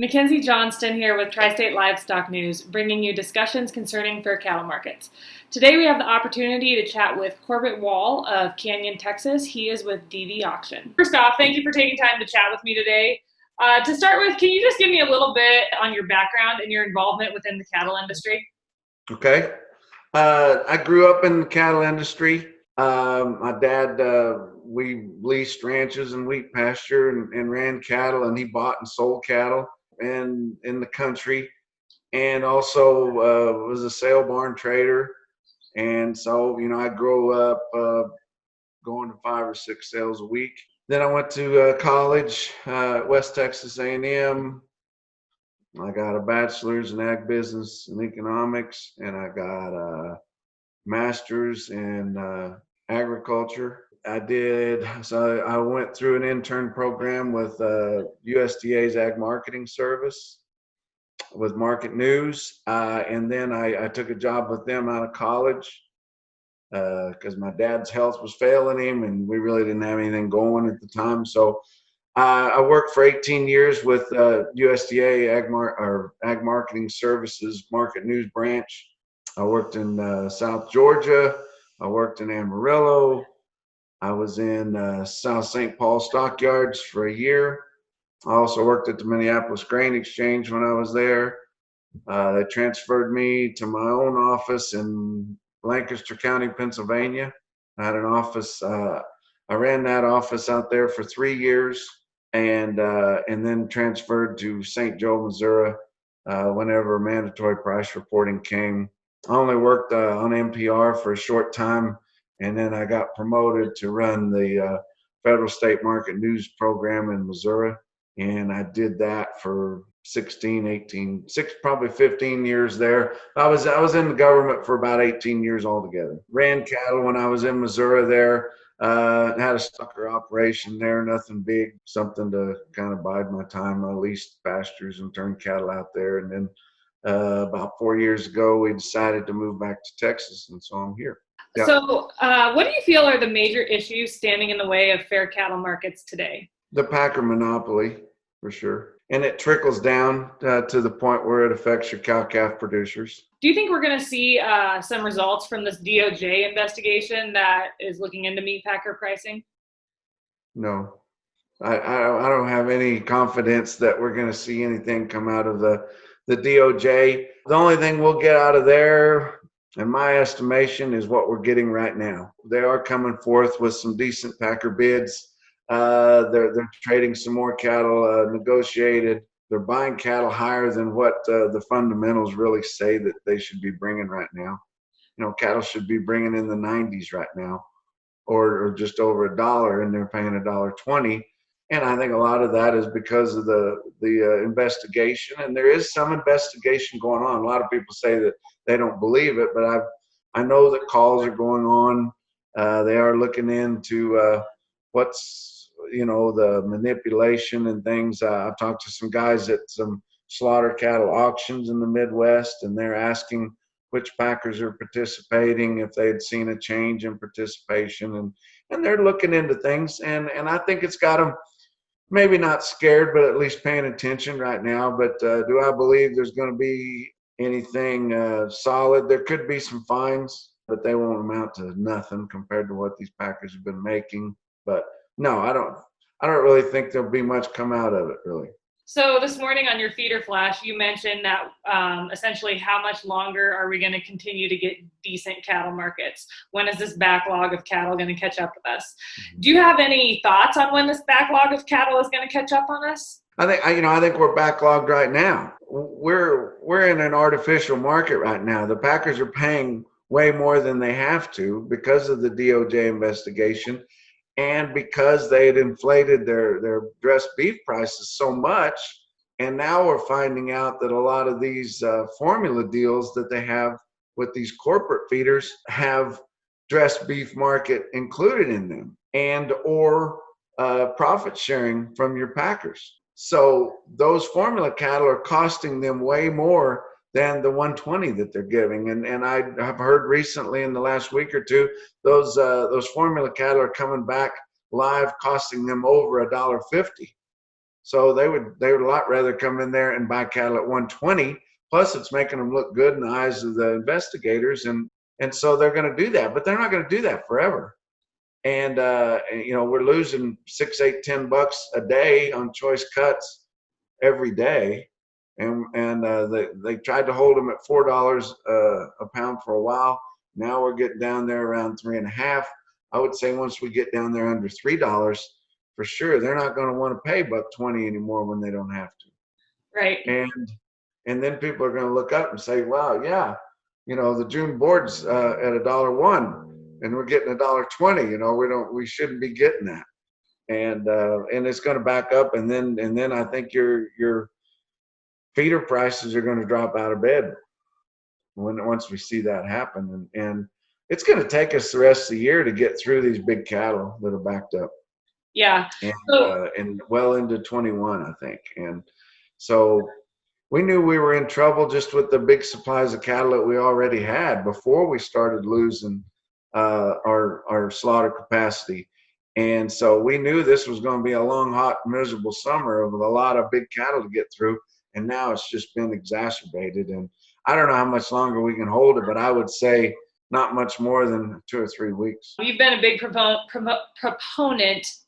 Mackenzie Johnston here with Tri-State Livestock News, bringing you discussions concerning fair cattle markets. Today we have the opportunity to chat with Corbitt Wall of Canyon, Texas. He is with DVAuction. First off, thank you for taking time to chat with me today. To start with, can you just give me a little bit on your background and your involvement within the cattle industry? Okay. I grew up in the cattle industry. My dad, we leased ranches and wheat pasture and ran cattle, and he bought and sold cattle in the country, and also was a sale barn trader. And so, I grew up going to 5 or 6 sales a week. Then I went to college at West Texas A&M. I got a bachelor's in ag business and economics, and I got a master's in agriculture. I went through an intern program with USDA's Ag Marketing Service with Market News, and then I took a job with them out of college because my dad's health was failing him, and we really didn't have anything going at the time. So I worked for 18 years with USDA Ag Marketing Services Market News branch. I worked in South Georgia. I worked in Amarillo. I was in South St. Paul stockyards for a year. I also worked at the Minneapolis Grain Exchange when I was there. They transferred me to my own office in Lancaster County, Pennsylvania. I had an office. I ran that office out there for 3 years, and then transferred to St. Joe, Missouri, whenever mandatory price reporting came. I only worked on NPR for a short time, and then I got promoted to run the Federal State Market News program in Missouri, and I did that for probably 15 years there. I was in the government for about 18 years altogether. Ran cattle when I was in Missouri there. Had a sucker operation there, nothing big, something to kind of bide my time. I leased pastures and turned cattle out there, and then about 4 years ago, we decided to move back to Texas, and so I'm here. Yeah. So what do you feel are the major issues standing in the way of fair cattle markets today? The packer monopoly, for sure. And it trickles down to the point where it affects your cow-calf producers. Do you think we're going to see some results from this DOJ investigation that is looking into meat packer pricing? No. I don't have any confidence that we're going to see anything come out of the DOJ. The only thing we'll get out of there, in my estimation, is what we're getting right now. They are coming forth with some decent packer bids. They're trading some more cattle negotiated. They're buying cattle higher than what the fundamentals really say that they should be bringing right now. Cattle should be bringing in the 90s right now, or just over $1, and they're paying $1.20. And I think a lot of that is because of the investigation, and there is some investigation going on. A lot of people say that they don't believe it, but I know that calls are going on. They are looking into what's the manipulation and things. I've talked to some guys at some slaughter cattle auctions in the Midwest, and they're asking which packers are participating, if they had seen a change in participation, and they're looking into things, and I think it's got them maybe not scared, but at least paying attention right now. But do I believe there's going to be anything solid? There could be some fines, but they won't amount to nothing compared to what these packers have been making. But no, I don't really think there'll be much come out of it, really. So this morning on your feeder flash, you mentioned that essentially how much longer are we going to continue to get decent cattle markets? When is this backlog of cattle going to catch up with us? Do you have any thoughts on when this backlog of cattle is going to catch up on us? I think we're backlogged right now. We're in an artificial market right now. The packers are paying way more than they have to because of the DOJ investigation, and because they had inflated their dressed beef prices so much. And now we're finding out that a lot of these formula deals that they have with these corporate feeders have dressed beef market included in them, and or profit sharing from your packers. So those formula cattle are costing them way more than the 120 that they're giving. And I have heard recently in the last week or two, those formula cattle are coming back live, costing them over $1.50. So they would a lot rather come in there and buy cattle at 120. Plus, it's making them look good in the eyes of the investigators, and so they're going to do that. But they're not going to do that forever. And we're losing $6, $8, $10 a day on choice cuts every day. And they tried to hold them at $4 a pound for a while. Now we're getting down there around 3.5. I would say once we get down there under $3, for sure, they're not going to want to pay $1.20 anymore when they don't have to. Right. And then people are going to look up and say, wow, yeah, the June board's at $1.01 and we're getting $1.20. We shouldn't be getting that. And it's going to back up. And then I think your feeder prices are going to drop out of bed once we see that happen. And it's going to take us the rest of the year to get through these big cattle that are backed up. Yeah. And well into 21, I think. And so we knew we were in trouble just with the big supplies of cattle that we already had before we started losing our slaughter capacity. And so we knew this was going to be a long, hot, miserable summer with a lot of big cattle to get through. And now it's just been exacerbated. And I don't know how much longer we can hold it, but I would say not much more than 2 or 3 weeks. You've been a big proponent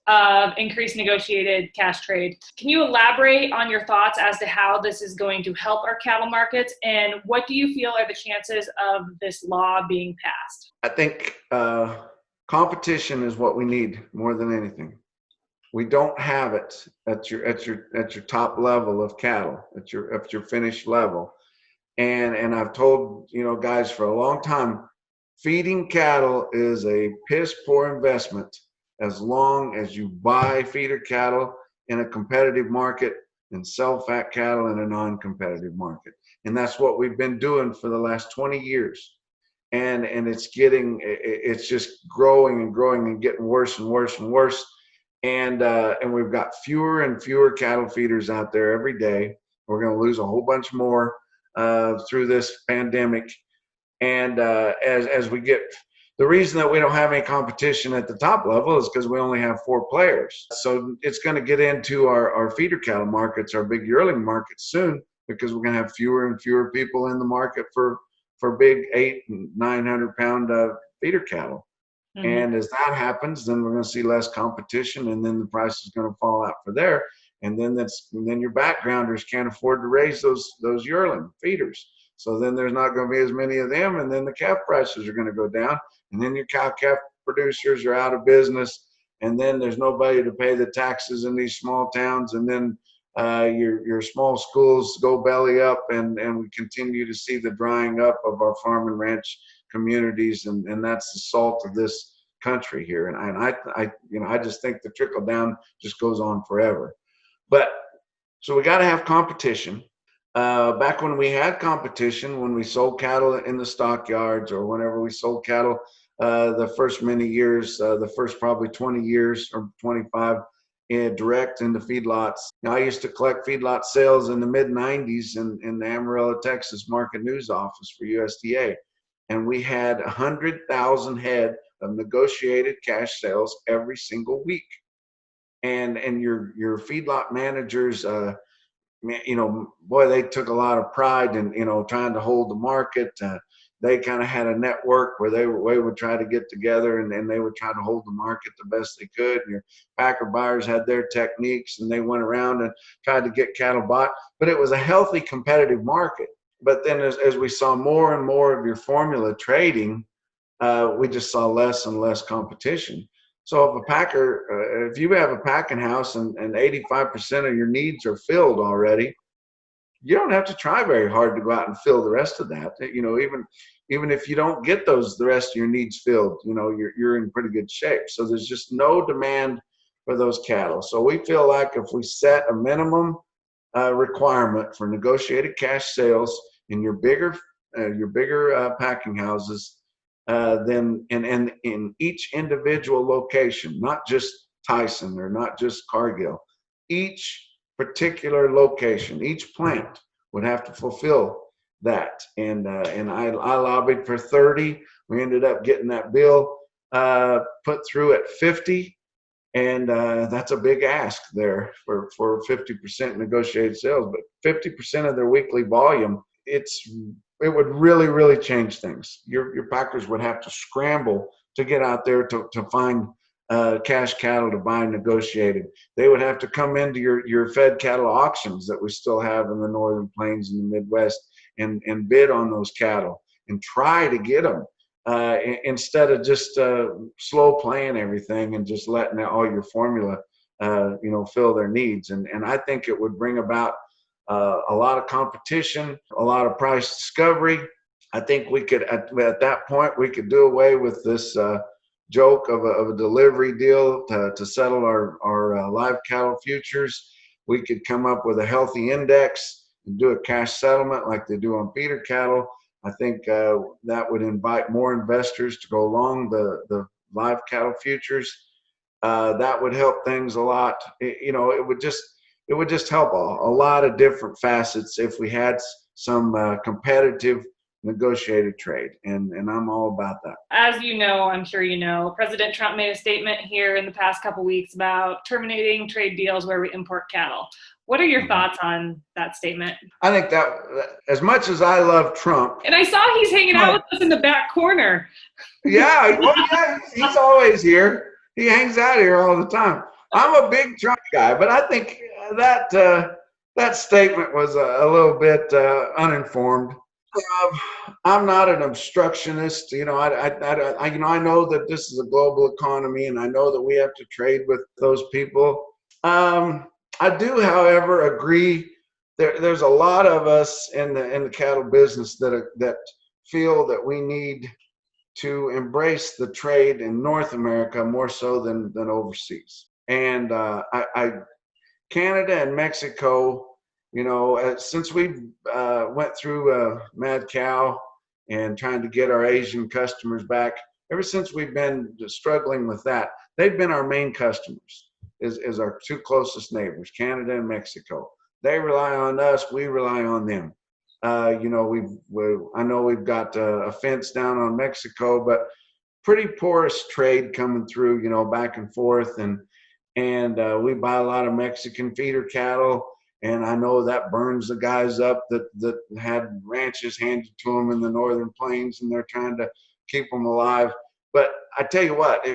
of increased negotiated cash trade. Can you elaborate on your thoughts as to how this is going to help our cattle markets, and what do you feel are the chances of this law being passed? I think competition is what we need more than anything. We don't have it at your top level of cattle, at your finished level. And I've told guys for a long time, feeding cattle is a piss poor investment as long as you buy feeder cattle in a competitive market and sell fat cattle in a non-competitive market. And that's what we've been doing for the last 20 years. And it's just growing and growing and getting worse and worse and worse. And we've got fewer and fewer cattle feeders out there every day. We're going to lose a whole bunch more through this pandemic. And as we get, the reason that we don't have any competition at the top level is because we only have 4 players. So it's going to get into our feeder cattle markets, our big yearling markets soon, because we're going to have fewer and fewer people in the market for big 800 and 900 pound feeder cattle. Mm-hmm. And as that happens, then we're going to see less competition, and then the price is going to fall out for there. And then your backgrounders can't afford to raise those yearling feeders. So then there's not going to be as many of them, and then the calf prices are going to go down, and then your cow-calf producers are out of business, and then there's nobody to pay the taxes in these small towns, and then your small schools go belly up, and we continue to see the drying up of our farm and ranch communities, and that's the salt of this country here. And I just think the trickle down just goes on forever. But so we got to have competition. Back when we had competition, when we sold cattle in the stockyards, or whenever we sold cattle the first many years, the first probably 20 years or 25, direct into feedlots. Now, I used to collect feedlot sales in the mid-90s in the Amarillo, Texas market news office for USDA. And we had 100,000 head of negotiated cash sales every single week. And your feedlot managers, boy, they took a lot of pride in, trying to hold the market. They kind of had a network where they would try to get together and they would try to hold the market the best they could. And your packer buyers had their techniques, and they went around and tried to get cattle bought. But it was a healthy, competitive market. But then as we saw more and more of your formula trading, we just saw less and less competition. So if you have a packing house and 85% of your needs are filled already, you don't have to try very hard to go out and fill the rest of that. Even if you don't get the rest of your needs filled, you're in pretty good shape. So there's just no demand for those cattle. So we feel like if we set a minimum requirement for negotiated cash sales in your bigger packing houses, then in each individual location, not just Tyson or not just Cargill, each particular location, each plant would have to fulfill that. And I lobbied for 30. We ended up getting that bill put through at 50. And that's a big ask there for 50% negotiated sales, but 50% of their weekly volume, it would really change things. Your packers would have to scramble to get out there to find cash cattle to buy negotiated. They would have to come into your fed cattle auctions that we still have in the northern plains and the Midwest and bid on those cattle and try to get them. Instead of just slow playing everything and just letting all your formula, fill their needs. And I think it would bring about a lot of competition, a lot of price discovery. I think we could, at that point, we could do away with this joke of a delivery deal to settle our live cattle futures. We could come up with a healthy index and do a cash settlement like they do on feeder cattle. I think that would invite more investors to go along the live cattle futures. That would help things a lot. It would just help a lot of different facets if we had some competitive negotiated trade, and I'm all about that. As you know, I'm sure you know, President Trump made a statement here in the past couple weeks about terminating trade deals where we import cattle. What are your thoughts on that statement? I think that, as much as I love Trump, and I saw he's hanging out with us in the back corner. Yeah, he's always here. He hangs out here all the time. I'm a big Trump guy, but I think that statement was a little bit uninformed. I'm not an obstructionist. I know that this is a global economy, and I know that we have to trade with those people. I do, however, agree. There's a lot of us in the cattle business that feel that we need to embrace the trade in North America more so than overseas. And Canada and Mexico, since we went through mad cow and trying to get our Asian customers back, ever since we've been struggling with that, they've been our main customers. Is our two closest neighbors, Canada and Mexico. They rely on us, we rely on them. I know we've got a fence down on Mexico, but pretty porous trade coming through, back and forth, and we buy a lot of Mexican feeder cattle, and I know that burns the guys up that had ranches handed to them in the northern plains, and they're trying to keep them alive. But I tell you what,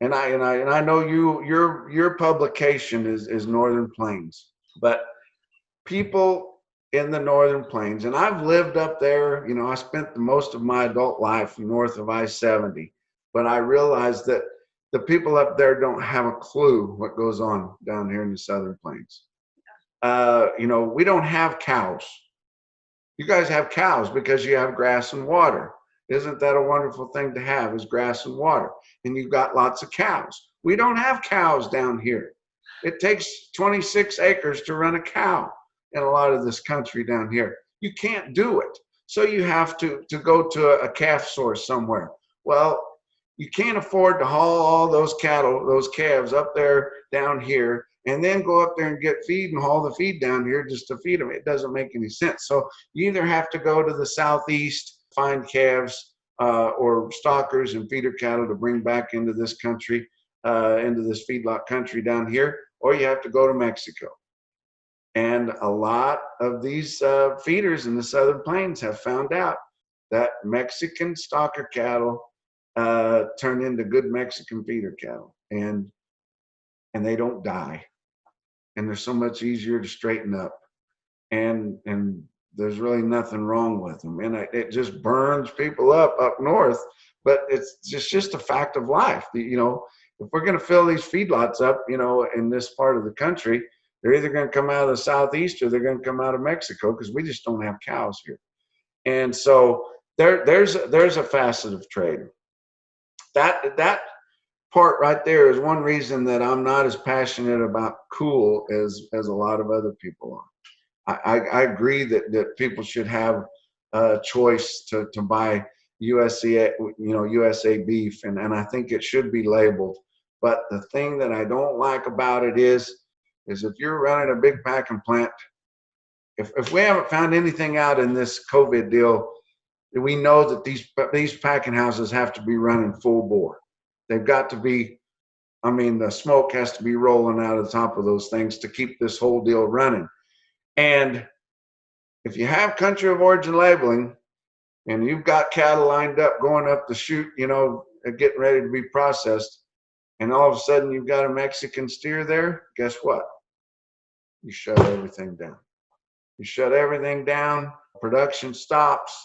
And I know your publication is Northern Plains, but people in the Northern Plains, and I've lived up there. I spent the most of my adult life north of I-70, but I realized that the people up there don't have a clue what goes on down here in the Southern Plains. We don't have cows. You guys have cows because you have grass and water. Isn't that a wonderful thing to have, is grass and water? And you've got lots of cows. We don't have cows down here. It takes 26 acres to run a cow in a lot of this country down here. You can't do it. So you have to go to a calf source somewhere. Well, you can't afford to haul all those cattle, those calves up there down here, and then go up there and get feed and haul the feed down here just to feed them. It doesn't make any sense. So you either have to go to the southeast, find calves or stockers and feeder cattle to bring back into this country, into this feedlot country down here, or you have to go to Mexico. And a lot of these feeders in the Southern Plains have found out that Mexican stocker cattle turn into good Mexican feeder cattle, and they don't die, and they're so much easier to straighten up, and there's really nothing wrong with them. And it just burns people up north, but it's just a fact of life. If we're going to fill these feedlots up, in this part of the country, they're either going to come out of the southeast or they're going to come out of Mexico, because we just don't have cows here. And so there's a facet of trade. That part right there is one reason that I'm not as passionate about cool as a lot of other people are. I agree that people should have a choice to buy USA beef, and I think it should be labeled. But the thing that I don't like about it is if you're running a big packing plant, if we haven't found anything out in this COVID deal, we know that these packing houses have to be running full bore. They've got to be I mean, the smoke has to be rolling out of the top of those things to keep this whole deal running. And if you have country of origin labeling and you've got cattle lined up going up the chute, you know, getting ready to be processed, and all of a sudden you've got a Mexican steer there, guess what? You shut everything down. You shut everything down, production stops.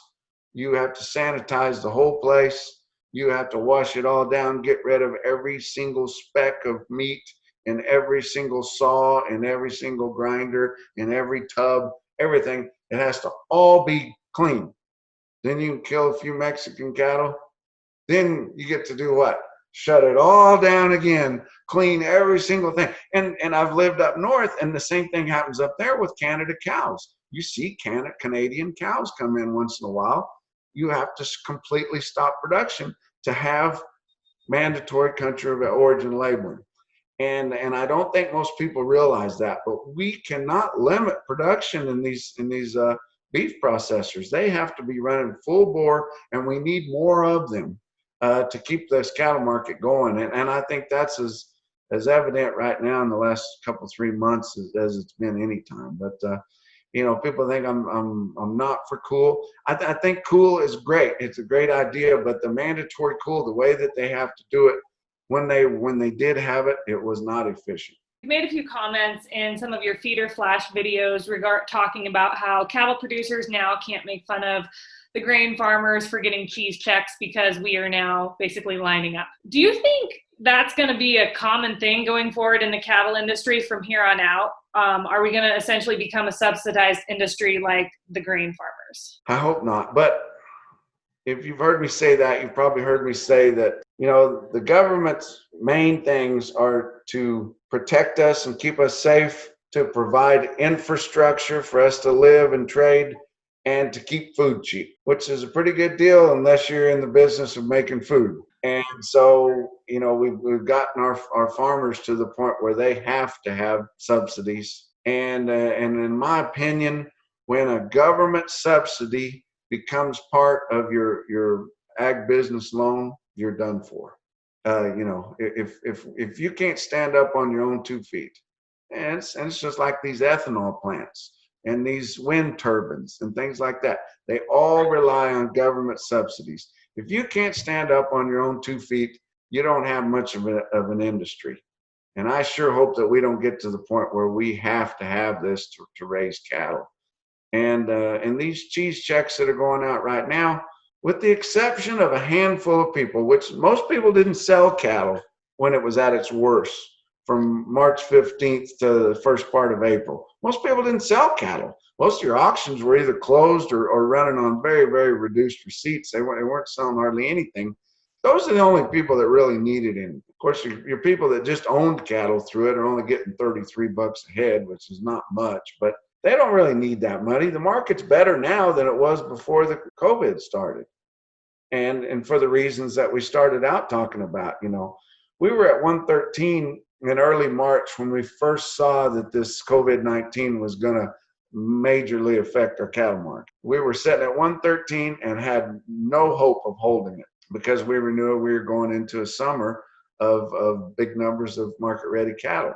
You have to sanitize the whole place. You have to wash it all down, get rid of every single speck of meat in every single saw, in every single grinder, in every tub, everything. It has to all be clean. Then you can kill a few Mexican cattle. Then you get to do what? Shut it all down again, clean every single thing. And I've lived up north, and the same thing happens up there with Canada cows. You see Canadian cows come in once in a while. You have to completely stop production to have mandatory country of origin labeling. And I don't think most people realize that, but we cannot limit production in these beef processors. They have to be running full bore, and we need more of them to keep this cattle market going. And I think that's as evident right now in the last couple, 3 months as it's been any time. But you know, people think I'm not for cool. I think cool is great. It's a great idea, but the mandatory cool, the way that they have to do it, when they did have it, it was not efficient. You made a few comments in some of your feeder flash videos talking about how cattle producers now can't make fun of the grain farmers for getting cheese checks because we are now basically lining up. Do you think that's going to be a common thing going forward in the cattle industry from here on out? Are we going to essentially become a subsidized industry like the grain farmers? I hope not. But if you've heard me say that, you've probably heard me say that, you know, the government's main things are to protect us and keep us safe, to provide infrastructure for us to live and trade, and to keep food cheap, which is a pretty good deal unless you're in the business of making food. And so, you know, we've gotten our farmers to the point where they have to have subsidies. And in my opinion, when a government subsidy becomes part of your ag business loan, you're done for. You know, if you can't stand up on your own 2 feet, and it's just like these ethanol plants and these wind turbines and things like that. They all rely on government subsidies. If you can't stand up on your own 2 feet, you don't have much of an industry. And I sure hope that we don't get to the point where we have to have this to raise cattle. And these cheese checks that are going out right now, with the exception of a handful of people, which most people didn't sell cattle when it was at its worst, from March 15th to the first part of April. Most people didn't sell cattle. Most of your auctions were either closed or running on very, very reduced receipts. They weren't selling hardly anything. Those are the only people that really needed any. Of course, your people that just owned cattle through it are only getting 33 bucks a head, which is not much, but they don't really need that money. The market's better now than it was before the COVID started. And for the reasons that we started out talking about, you know, we were at 113 in early March when we first saw that this COVID-19 was going to majorly affect our cattle market. We were sitting at 113 and had no hope of holding it because we knew we were going into a summer of big numbers of market-ready cattle.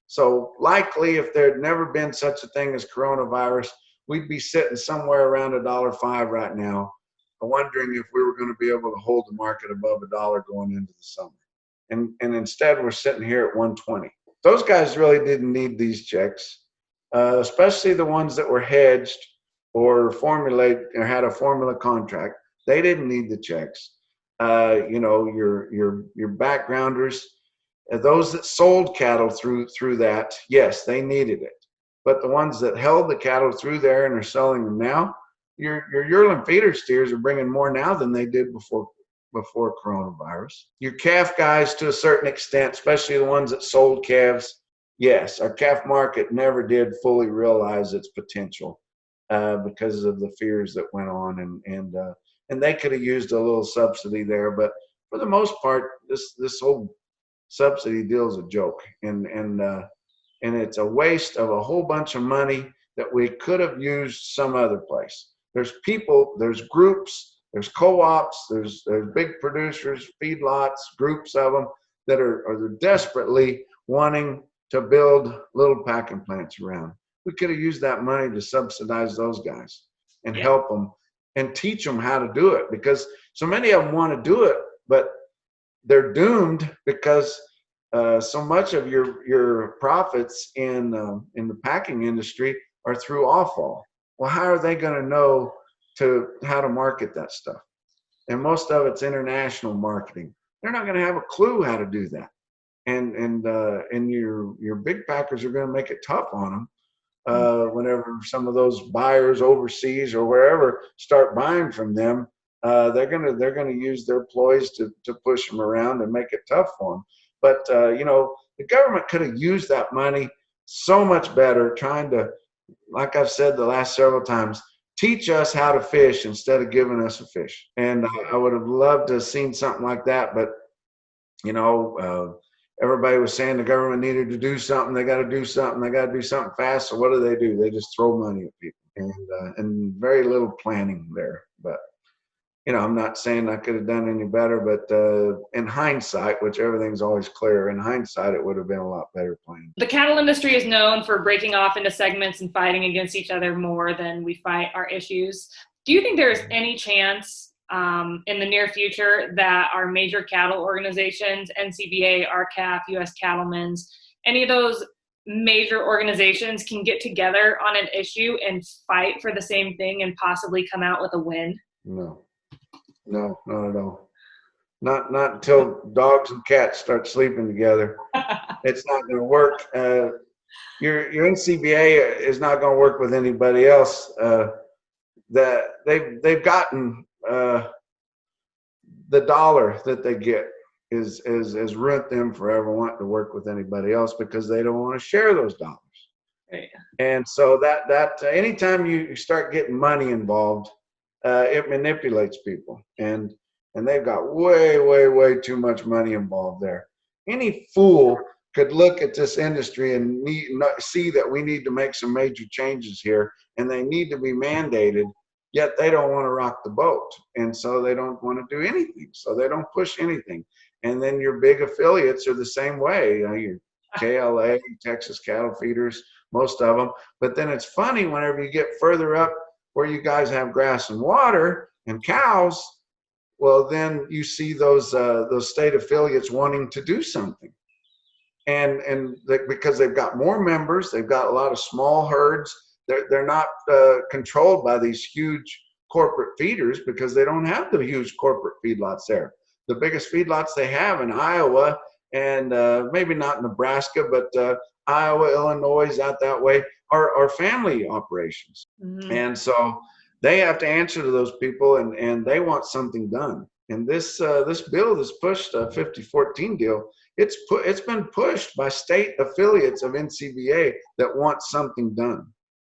So likely, if there had never been such a thing as coronavirus, we'd be sitting somewhere around $1.05 right now, wondering if we were going to be able to hold the market above $1 going into the summer. And instead, we're sitting here at 120. Those guys really didn't need these checks, especially the ones that were hedged or had a formula contract. They didn't need the checks. You know, your backgrounders, those that sold cattle through that, yes, they needed it. But the ones that held the cattle through there and are selling them now, your yearling feeder steers are bringing more now than they did before coronavirus. Your calf guys, to a certain extent, especially the ones that sold calves, yes, our calf market never did fully realize its potential because of the fears that went on, and they could have used a little subsidy there. But for the most part, this whole subsidy deal is a joke, and it's a waste of a whole bunch of money that we could have used some other place. There's people, there's groups, there's co-ops, there's big producers, feedlots, groups of them that are desperately wanting to build little packing plants around. We could have used that money to subsidize those guys and help them and teach them how to do it, because so many of them want to do it, but they're doomed because so much of your profits in the packing industry are through offal. Well, how are they going to know how to market that stuff? And most of it's international marketing. They're not going to have a clue how to do that. And your big packers are going to make it tough on them whenever some of those buyers overseas or wherever start buying from them. They're gonna use their ploys to push them around and make it tough for them. But the government could have used that money so much better, trying to, like I've said the last several times, teach us how to fish instead of giving us a fish. And I would have loved to have seen something like that. But everybody was saying the government needed to do something. They got to do something. They got to do something fast. So what do? They just throw money at people, and very little planning there. But I'm not saying I could have done any better, but in hindsight, which everything's always clear, in hindsight, it would have been a lot better planned. The cattle industry is known for breaking off into segments and fighting against each other more than we fight our issues. Do you think there's any chance in the near future that our major cattle organizations, NCBA, RCAF, U.S. Cattlemen's, any of those major organizations can get together on an issue and fight for the same thing and possibly come out with a win? No, not at all. Not until dogs and cats start sleeping together. It's not going to work. Your NCBA is not going to work with anybody else. That they've gotten the dollar that they get is ruined them forever wanting to work with anybody else, because they don't want to share those dollars. Right. And so that anytime you start getting money involved, it manipulates people, and they've got way too much money involved there. Any fool could look at this industry and see that we need to make some major changes here, and they need to be mandated, yet they don't want to rock the boat, and so they don't want to do anything, so they don't push anything. And then your big affiliates are the same way, your KLA, Texas Cattle Feeders, most of them. But then it's funny, whenever you get further up where you guys have grass and water and cows, well, then you see those state affiliates wanting to do something, because they've got more members, they've got a lot of small herds. They're not controlled by these huge corporate feeders, because they don't have the huge corporate feedlots there. The biggest feedlots they have in Iowa, and maybe not Nebraska, but Iowa, Illinois, out that way, are family operations. Mm-hmm. And so they have to answer to those people, and they want something done. And this bill that's pushed, a 50-14 deal, it's been pushed by state affiliates of NCBA that want something done.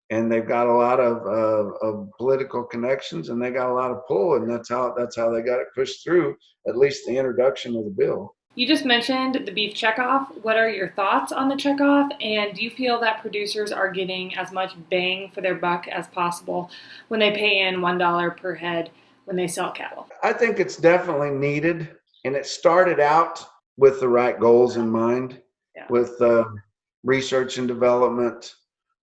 And they've got a lot of political connections, and they got a lot of pull, and that's how they got it pushed through, at least the introduction of the bill. You just mentioned the beef checkoff. What are your thoughts on the checkoff? And do you feel that producers are getting as much bang for their buck as possible when they pay in $1 per head when they sell cattle? I think it's definitely needed. And it started out with the right goals in mind, with research and development,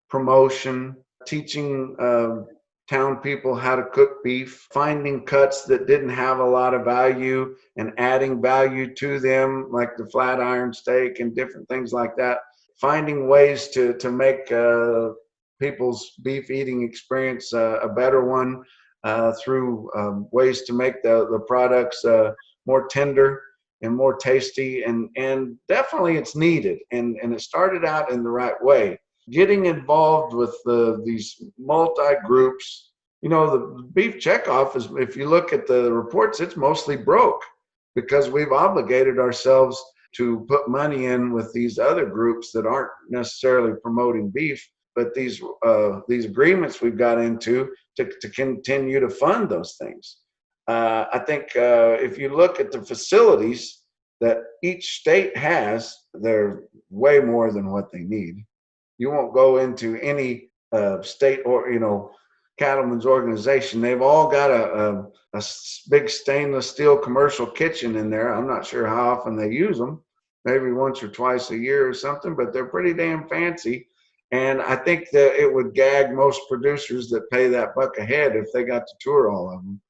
promotion, teaching town people how to cook beef, finding cuts that didn't have a lot of value and adding value to them, like the flat iron steak and different things like that. Finding ways to make people's beef eating experience a better one through ways to make the products more tender and more tasty. And definitely it's needed. And it started out in the right way. Getting involved with these multi-groups, the beef checkoff is, if you look at the reports, it's mostly broke, because we've obligated ourselves to put money in with these other groups that aren't necessarily promoting beef, but these agreements we've got into to continue to fund those things. I think if you look at the facilities that each state has, they're way more than what they need. You won't go into any state or, cattlemen's organization. They've all got a big stainless steel commercial kitchen in there. I'm not sure how often they use them, maybe once or twice a year or something, but they're pretty damn fancy. And I think that it would gag most producers that pay that buck a head if they got to tour all of them.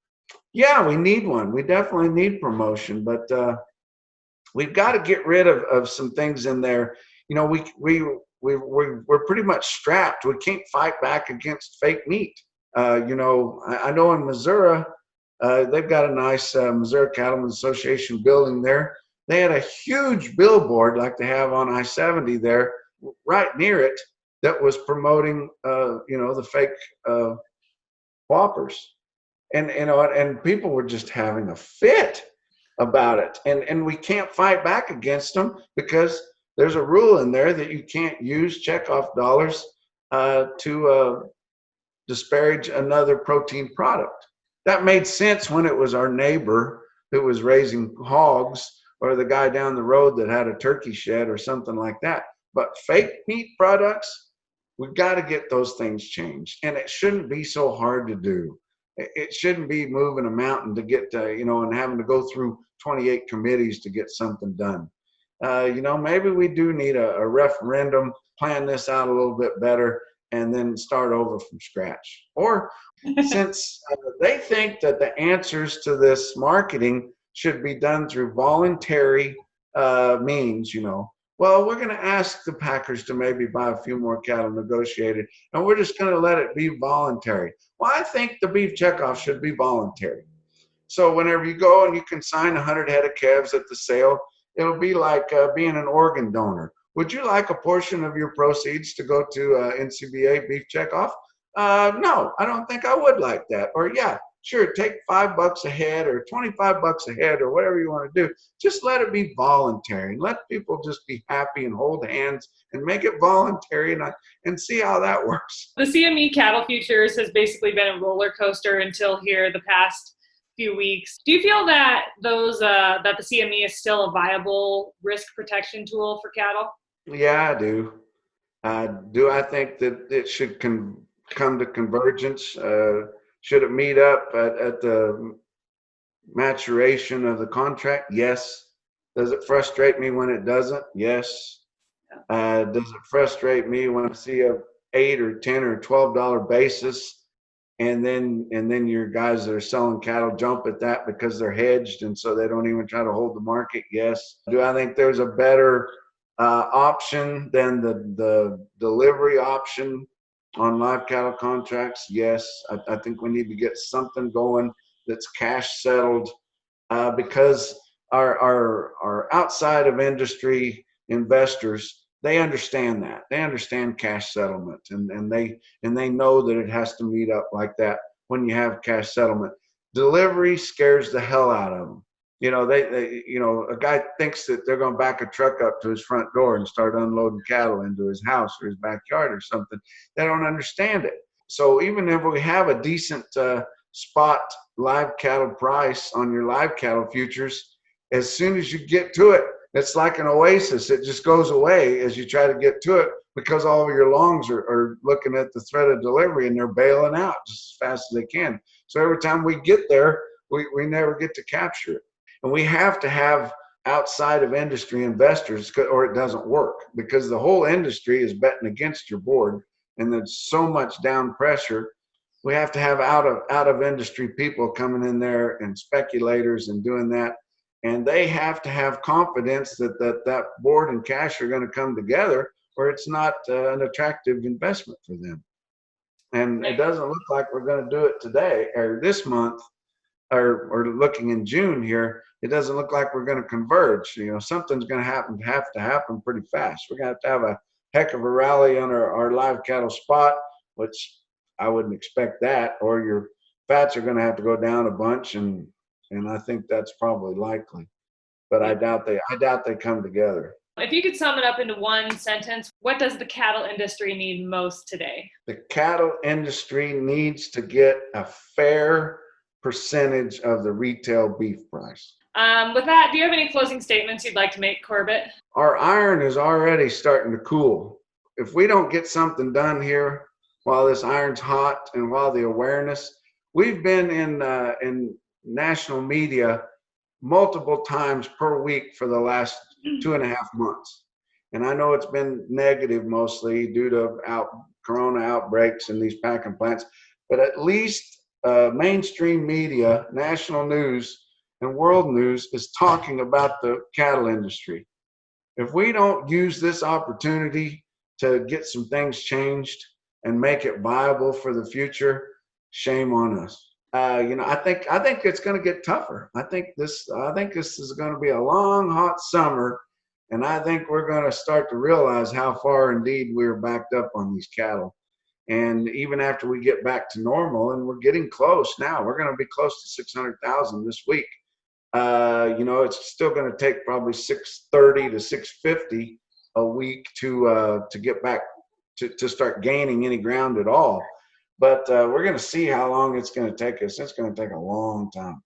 Yeah, we need one. We definitely need promotion, but we've got to get rid of some things in there. You know, we're pretty much strapped. We can't fight back against fake meat. You know, I know in Missouri, they've got a nice Missouri Cattlemen's Association building there. They had a huge billboard like they have on I-70 there, right near it, that was promoting, you know, the fake whoppers. And, you know, and people were just having a fit about it. And we can't fight back against them because there's a rule in there that you can't use checkoff dollars to disparage another protein product. That made sense when it was our neighbor who was raising hogs, or the guy down the road that had a turkey shed or something like that. But fake meat products, we've got to get those things changed. And it shouldn't be so hard to do. It shouldn't be moving a mountain to get to, you know, and having to go through 28 committees to get something done. You know, maybe we do need a referendum, plan this out a little bit better, and then start over from scratch. Or since they think that the answers to this marketing should be done through voluntary means, you know, well, we're going to ask the packers to maybe buy a few more cattle negotiated, and we're just going to let it be voluntary. Well, I think the beef checkoff should be voluntary. So whenever you go and you consign 100 head of calves at the sale, it'll be like being an organ donor. Would you like a portion of your proceeds to go to NCBA beef checkoff? No, I don't think I would like that. Or yeah, sure, take $5 a head or $25 a head or whatever you want to do. Just let it be voluntary. Let people just be happy and hold hands and make it voluntary and see how that works. The CME cattle futures has basically been a roller coaster until here the past few weeks. Do you feel that that the CME is still a viable risk protection tool for cattle? Yeah, I do. I think that it should come to convergence? Should it meet up at the maturation of the contract? Yes. Does it frustrate me when it doesn't? Yes. Does it frustrate me when I see a $8 or $10 or $12 basis, and then your guys that are selling cattle jump at that because they're hedged, and so they don't even try to hold the market? Yes. Do I think there's a better option than the delivery option on live cattle contracts? Yes. I think we need to get something going that's cash settled, because our outside of industry investors, they understand that. They understand cash settlement, and they know that it has to meet up like that when you have cash settlement. Delivery scares the hell out of them. You know, they you know, a guy thinks that they're going to back a truck up to his front door and start unloading cattle into his house or his backyard or something. They don't understand it. So even if we have a decent spot live cattle price on your live cattle futures, as soon as you get to it, it's like an oasis. It just goes away as you try to get to it, because all of your longs are looking at the threat of delivery and they're bailing out just as fast as they can. So every time we get there, we never get to capture it. And we have to have outside of industry investors, or it doesn't work, because the whole industry is betting against your board, and there's so much down pressure. We have to have out of industry people coming in there, and speculators, and doing that. And they have to have confidence that board and cash are going to come together, or it's not an attractive investment for them. And it doesn't look like we're going to do it today or this month, or looking in June here. It doesn't look like we're going to converge. You know, something's going to have to happen pretty fast. We're going to have a heck of a rally on our live cattle spot, which I wouldn't expect that, or your fats are going to have to go down a bunch, and I think that's probably likely. But I doubt they come together. If you could sum it up into one sentence, what does the cattle industry need most today? The cattle industry needs to get a fair percentage of the retail beef price. With that, do you have any closing statements you'd like to make, Corbett? Our iron is already starting to cool. If we don't get something done here while this iron's hot, and while the awareness, we've been in national media multiple times per week for the last 2.5 months. And I know it's been negative mostly due to corona outbreaks in these packing plants, but at least mainstream media, national news, and world news is talking about the cattle industry. If we don't use this opportunity to get some things changed and make it viable for the future, shame on us. I think it's going to get tougher. I think this is going to be a long, hot summer, and I think we're going to start to realize how far indeed we're backed up on these cattle. And even after we get back to normal, and we're getting close now, we're going to be close to 600,000 this week. It's still going to take probably 630 to 650 a week to get back to start gaining any ground at all. But we're going to see how long it's going to take us. It's going to take a long time.